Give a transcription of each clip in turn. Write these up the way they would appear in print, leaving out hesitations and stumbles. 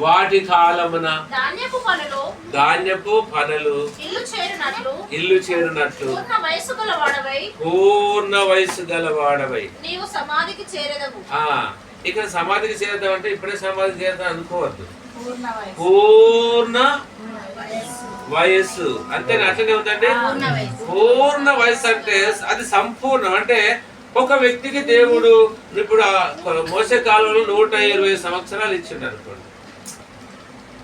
వాటి కాలమున ధాన్యపు పనులు ఇల్లు చేరినట్లు పూర్ణ వయసు గలవాడవై ఇక్కడ సమాధికి చేరదాం అంటే ఇప్పుడే సమాధికి చేరదాం అనుకోవద్దు. పూర్ణ వయస్సు అంతేనా? అట్లనే ఉందండి. పూర్ణ వయస్సు అంటే అది సంపూర్ణం. అంటే ఒక వ్యక్తికి దేవుడు ఇప్పుడు మోసే కాలంలో 120 సంవత్సరాలు ఇచ్చిండు అనుకోండి.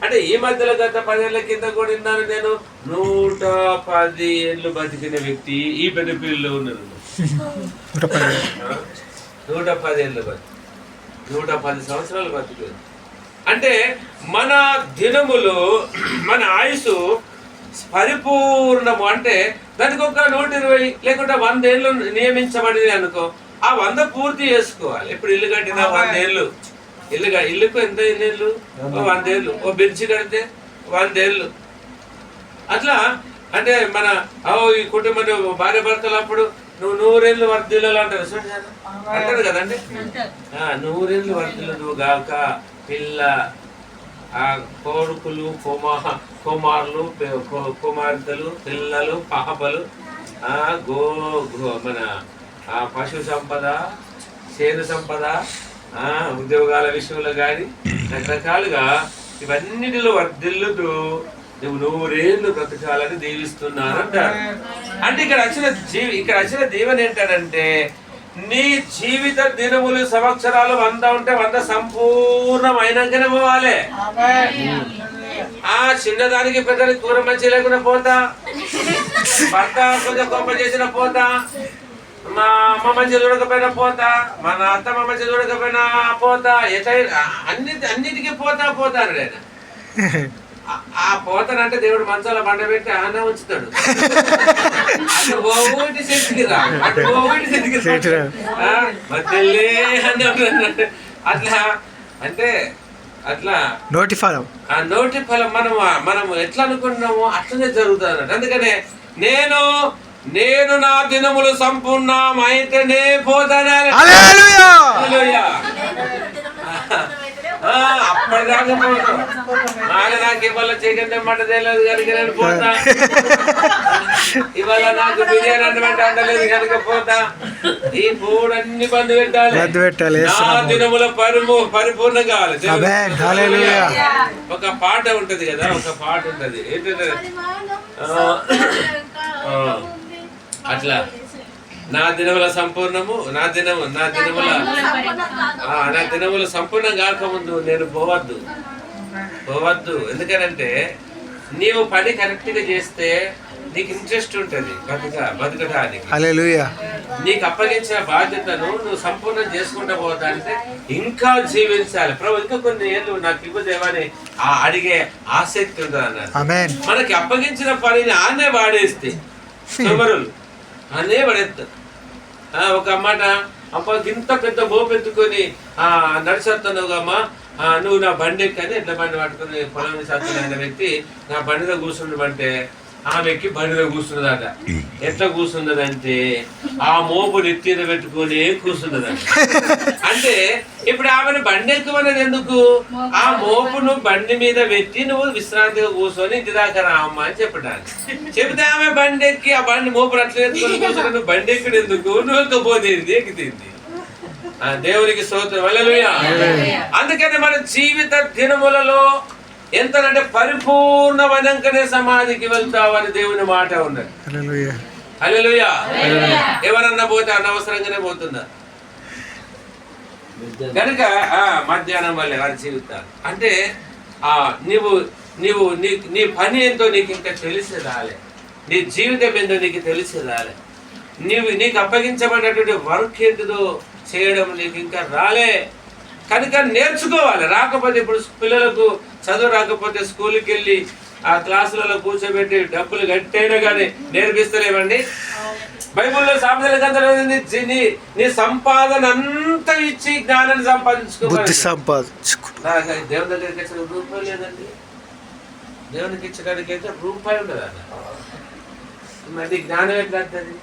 అంటే ఈ మధ్యలో గత 10 ఏళ్ల కింద కూడా విన్నాను నేను 110 ఏళ్ళు బతికిన వ్యక్తి ఈ పెద్ద పిల్లలు ఉన్నారు. 110 ఏళ్ళు బతికి 110 సంవత్సరాలు బతికి. అంటే మన దినములు మన ఆయుసు పరిపూర్ణము. అంటే దానికి ఒక 120 లేకుంటే 100 ఏళ్ళు నియమించబడింది అనుకో, ఆ 100 పూర్తి చేసుకోవాలి. ఇప్పుడు ఇల్లు కట్టిన 100 ఏళ్ళు, ఇల్లుకు ఎంత ఏళ్ళు? 100 ఏళ్ళు. ఓ బెంచి కడితే 100 ఏళ్ళు. అట్లా అంటే మన ఈ కుటుంబం భార్య భర్తలు అప్పుడు నువ్వు 100 ఏళ్ళు వర్ధిల్లు అంటారు అంటారు కదండి. 100 ఏళ్ళు వర్ధిల్లు నువ్వు గాక పిల్ల కోడుకులు కుమారులు కుమార్తెలు పిల్లలు పాపలు మన పశు సంపద చేను సంపద ఉద్యోగాల విషయంలో కానీ రకరకాలుగా ఇవన్నిటిలో వర్ధిల్లుతూ నువ్వు 100 ఏళ్ళు బ్రతకాలని దీవిస్తున్నాను అంటారు. అంటే ఇక్కడ వచ్చిన దీవెన ఏంటంటే నీ జీవిత దినములు సంవత్సరాలు 100 ఉంటే 100 సంపూర్ణమైనాకనే పోవాలి. చిన్నదానికి పెద్దదానికి కూర మంచి లేకుండా పోతా, భర్త కొంచెం గొప్ప చేసిన పోతా, మా అమ్మ మంచి చూడకపోయినా పోతా, మన అత్తమ్మ మంచి చూడకపోయినా పోతా, ఎట్లా అన్నిటికీ పోతా ఆయన. ఆ పోతానంటే దేవుడు మంచాల బండ పెట్టి ఆన ఉంచుతాడు. అట్లా అంటే అట్లా నోటి ఫలం మనం ఎట్లా అనుకుంటున్నామో అట్లనే జరుగుతుంది అన్నట్టు. అందుకనే నేను నా దినములు సంపూర్ణమైతేనే పోతాను. అప్పటిదాకా పోతాం. నాకు ఇవాళ చికెన్ తెమ్మంటే తెలియదు కనుక నేను పోతా, ఇవాళ నాకు బిర్యానీ అంటే అంటలేదు కనుక పోతా. ఈ మూడు అన్ని బంద్ పెట్టాలి. నా దినముల పరిపూర్ణం కావాలి. ఒక పాట ఉంటది కదా, ఒక పాట ఉంటది ఏంటంటే అట్లా నా దినముల సంపూర్ణము నా దినముల సంపూర్ణం కాకముందు నేను పోవద్దు. ఎందుకనంటే నీవు పని కరెక్ట్ గా చేస్తే నీకు ఇంట్రెస్ట్ ఉంటది బతకడానికి. నీకు అప్పగించిన బాధ్యతను నువ్వు సంపూర్ణం చేసుకుంటూ పోతానంటే ఇంకా జీవించాలి. ప్రభు ఇంకా కొన్ని ఏళ్ళు నాకు ఇవ్వదేమని అడిగే ఆసక్తి ఉంటుంది అన్నారు. మనకి అప్పగించిన పనిని ఆనే వాడేస్తే సోమరులు అనే పడేస్తారు. ఒక మాట అమ్మ ఇంత పెద్ద మోపెత్తుకొని నడిచేస్తున్నావుగమ్మా, నువ్వు నా బండి ఎక్కని ఎట్లా బండి పట్టుకుని పొలం చేస్తున్న వ్యక్తి నా బండిలో కూర్చుండమంటే ఆమె ఎక్కి బండిలో కూర్చున్నదట. ఎట్లా కూర్చున్నదంటే ఆ మోపు నెత్తిన పెట్టుకొని కూర్చున్నదట. అంటే ఇప్పుడు ఆమెను బండి ఎక్కువనేది ఎందుకు? ఆ మోపును బండి మీద పెట్టి నువ్వు విశ్రాంతిగా కూర్చొని ఇంటి దాకా రామ్మా అని చెప్పడానికి. చెబితే ఆమె బండి ఎక్కి ఆ బండి మోపును అట్లా ఎత్తుకొని కూర్చొని నువ్వు బండి ఎక్కడు ఎందుకు? నువ్వు ఎక్కపోతేంది ఎక్కితేంది. దేవునికి స్తోత్రం. హల్లెలూయా. అందుకని మన జీవిత దినములలో ఎంతనంటే పరిపూర్ణమైనాకనే సమాధికి వెళ్తావని దేవుని మాట ఉన్నది. హల్లెలూయా. ఎవరన్నా పోతే అనవసరంగానే పోతుందా? కనుక మధ్యాహ్నం వల్లే వారి జీవితాలు అంటే నీ పని ఏంటో నీకు ఇంకా తెలిసి రాలే, నీ జీవితం ఏంటో నీకు తెలిసి రాలే, నీకు అప్పగించబడినటువంటి వర్క్ ఏంటిదో చేయడం నీకు ఇంకా రాలే. కనుక నేర్చుకోవాలి. రాకపోతే ఇప్పుడు పిల్లలకు చదువు రాకపోతే స్కూల్కి వెళ్ళి ఆ క్లాసులలో కూర్చోబెట్టి డబ్బులు కట్టైనా కానీ నేర్పిస్తలేమండి. బైబుల్లో సామెతల గ్రంథంలో నీ సంపాదన అంతా ఇచ్చి జ్ఞానాన్ని సంపాదించుకోవాలి. దేవుని దగ్గరికి వచ్చిన రూపాయి లేదండి. దేవునికి ఇచ్చడానికి అయితే రూపాయి ఉండదు అన్న. మరి జ్ఞానం ఎట్లా అంటది?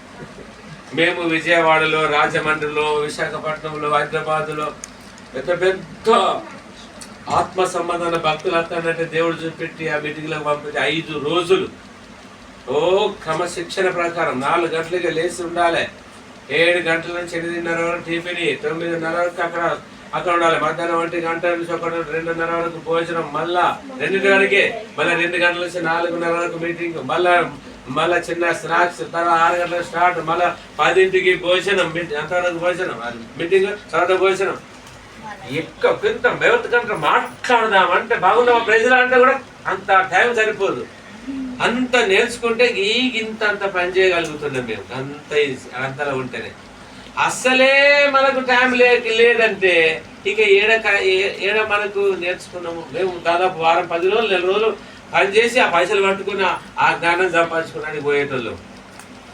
మేము విజయవాడలో, రాజమండ్రిలో, విశాఖపట్నంలో, హైదరాబాద్లో పెద్ద పెద్ద ఆత్మ సంబంధమైన భక్తులు వస్తానంటే దేవుడు చూపెట్టి ఆ మీటింగ్లకు పంపించి 5 రోజులు క్రమశిక్షణ ప్రకారం 4 గంటలకి లేచి ఉండాలి. 7 గంటల నుంచి 8:30 వరకు టిఫిన్, 9:30 వరకు అక్కడ ఉండాలి. మధ్యాహ్నం 1 గంట నుంచి 2:30 వరకు భోజనం, మళ్ళా 2 వరకే, మళ్ళీ 2 గంటల నుంచి 4:30 వరకు మీటింగ్, మళ్ళా చిన్న స్నాక్స్, తర్వాత 6 గంటలకు స్టార్ట్, మళ్ళా 10ంటికి భోజనం, అంతవరకు భోజనం, మీటింగ్ తర్వాత భోజనం. ఎంత ఎవరికంటే మాట్లాడదామంటే బాగున్నామా ప్రజలు అంటే కూడా అంత టైం సరిపోదు. అంత నేర్చుకుంటే ఇంత పని చేయగలుగుతున్నాం మేము అంతలా ఉంటేనే. అస్సలే మనకు టైం లేదంటే ఇక ఏడ మనకు నేర్చుకున్నాము. మేము దాదాపు వారం 10 రోజులు 4 రోజులు పని చేసి ఆ పైసలు పట్టుకుని ఆ జ్ఞానం సంపాదించుకోవడానికి పోయేటోళ్ళు.